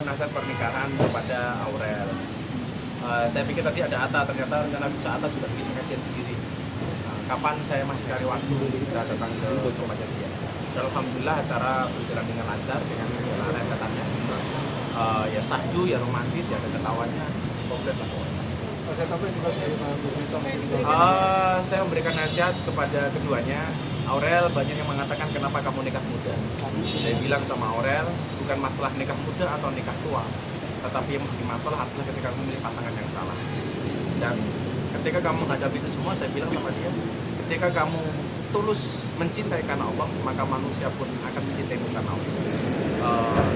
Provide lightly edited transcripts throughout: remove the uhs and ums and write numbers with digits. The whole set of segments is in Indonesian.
nasihat pernikahan kepada Aurel. Saya pikir tadi ada Atta, ternyata rencana bisa Atta juga bikin kajian sendiri. Kapan saya masih cari waktu bisa datang ke tempatnya dia. Dan alhamdulillah acara berjalan dengan lancar, dengan segala rentetannya. Ya sahdu, ya romantis, ya ada ketawanya, komplit lah. Saya memberikan nasihat kepada keduanya. Aurel, banyak yang mengatakan kenapa kamu nikah muda. Saya bilang sama Aurel, bukan masalah nikah muda atau nikah tua, tetapi yang menjadi masalah adalah ketika kamu memilih pasangan yang salah. Dan ketika kamu menghadapi itu semua, saya bilang sama dia, ketika kamu tulus mencintai karena Allah, maka manusia pun akan mencintaimu karena Allah.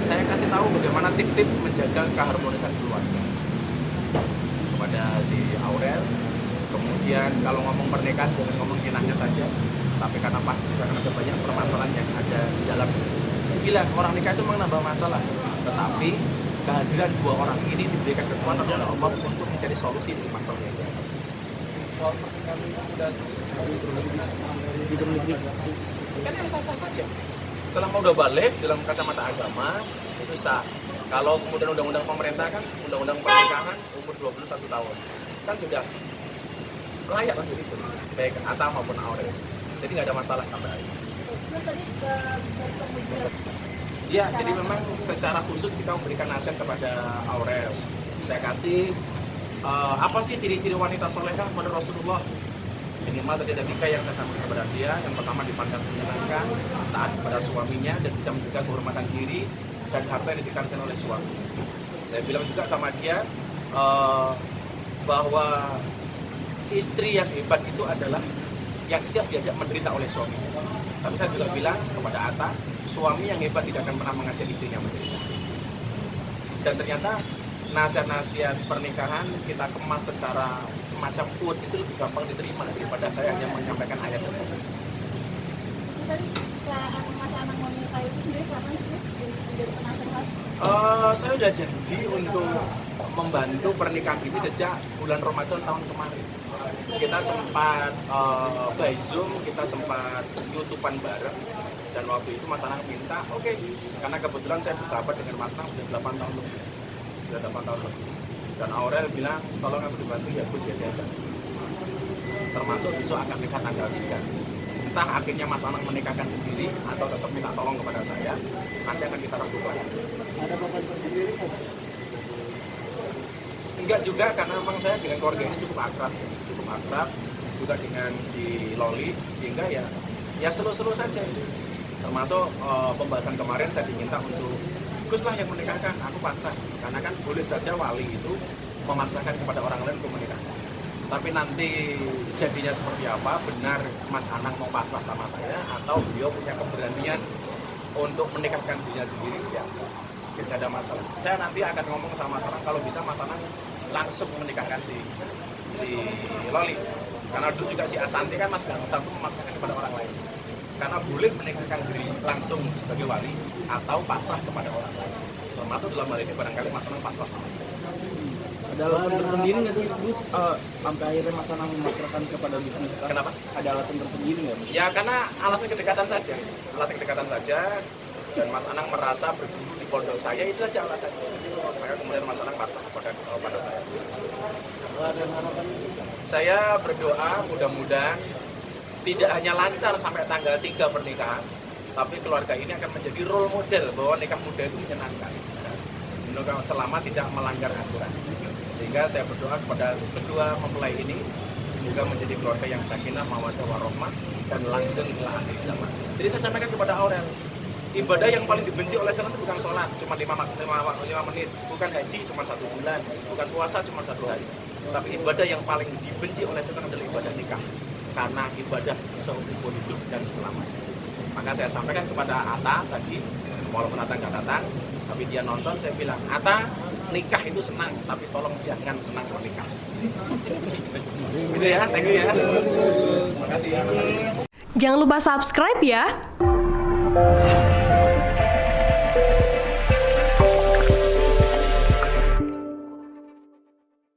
Saya kasih tahu bagaimana tip-tip menjaga keharmonisan keluarga kepada si Aurel. Kemudian kalau ngomong pernikahan jangan ngomong kinahnya saja, tapi karena pasti juga akan ada banyak permasalahan yang ada di dalam. Saya bilang orang nikah itu memang nambah masalah, tetapi kehadiran dua orang ini diberikan kekuatan oleh Allah untuk mencari solusi dari masalah yang ada. Soal pernikahan itu sudah hidup negeri Kan yang sah-sah saja. Selama udah balik dalam kacamata agama itu sah. Kalau kemudian undang-undang pemerintah kan undang-undang pernikahan umur 21 tahun kan sudah layak lah begitu, baik Atta maupun Aurel. Jadi nggak ada masalah sampai hari ini. Ya, jadi memang secara khusus kita memberikan nasihat kepada Aurel. Saya kasih apa sih ciri-ciri wanita solehah menurut Rasulullah? Minimal tadi ada 3 yang saya sampaikan kepada dia. Yang pertama dipandang menyenangkan, taat kepada suaminya dan bisa menjaga kehormatan diri dan harta yang ditekankan oleh suami. Saya bilang juga sama dia bahwa istri yang hebat itu adalah yang siap diajak menderita oleh suaminya. Tapi saya juga bilang kepada Atta, suami yang hebat tidak akan pernah mengajak istrinya menderita. Dan ternyata nasihat-nasihat pernikahan kita kemas secara semacam quote itu lebih gampang diterima daripada saya hanya menyampaikan ayat dan hadis. Tadi Mas Anang mau nikah itu sendiri kapan sih menjadi penasehat? Saya sudah janji untuk membantu pernikahan ini sejak bulan Ramadan tahun kemarin. Kita sempat by Zoom, kita sempat YouTubean bareng, dan waktu itu Mas Anang minta, oke, karena kebetulan saya bersahabat dengan Mas Anang sudah 8 tahun lebih. Dan Aurel bilang, tolong aku dibantu ya Gus, ya saya bantu. Termasuk besok akan nikah tanggal 3. Entah akhirnya Mas Anang menikahkan sendiri atau tetap minta tolong kepada saya, nanti akan kita lakukan. ada beban tersendiri kok? Enggak juga, karena memang saya dengan keluarga ini cukup akrab juga dengan si Loli, sehingga ya seru-seru saja. Termasuk pembahasan kemarin saya diminta untuk Gus lah yang menikahkan, aku pasrah, karena kan boleh saja wali itu memasrahkan kepada orang lain untuk menikahkan. Tapi nanti jadinya seperti apa, benar Mas Anang mau pasrah sama saya atau beliau punya keberanian untuk menikahkan dirinya sendiri, ya tidak ada masalah. Saya nanti akan ngomong sama Mas Anang, kalau bisa Mas Anang langsung menikahkan si Loli. Karena dulu juga si Asanti kan Mas Gangsa itu memasrahkan kepada orang lain. Karena boleh menikahkan diri langsung sebagai wali atau pasrah kepada orang lain. Termasuk dalam hal ini barangkali Mas Anang pasrah sama saya. Ada alasan tersendiri nggak sih Gus sampai akhirnya Mas Anang memasrahkan kepada bisnis? Kenapa? Ada alasan tersendiri nggak? Ya karena alasan kedekatan saja. Dan Mas Anang merasa berguru di pondok saya, itu saja alasannya. Maka kemudian Mas Anang pasrah kepada saya. Ada harapan? Saya berdoa mudah-mudahan tidak hanya lancar sampai tanggal 3 pernikahan, tapi keluarga ini akan menjadi role model bahwa nikah muda itu menyenangkan, selama tidak melanggar aturan. Sehingga saya berdoa kepada kedua mempelai ini, semoga menjadi keluarga yang sakinah, mawaddah warahmah, dan langgeng ila akhir zaman. Jadi saya sampaikan kepada Aurel, ibadah yang paling dibenci oleh setan itu bukan sholat, cuma 5 menit, bukan haji, cuma 1 bulan, bukan puasa, cuma 1 hari. Tapi ibadah yang paling dibenci oleh setan adalah ibadah nikah. Karena ibadah seumur hidup dan selamanya. Maka saya sampaikan kepada Atta tadi, walaupun Atta nggak datang, tapi dia nonton, saya bilang, Atta, nikah itu senang, tapi tolong jangan senang menikah. Gitu ya, thank you ya. Terima kasih ya. Jangan lupa subscribe ya.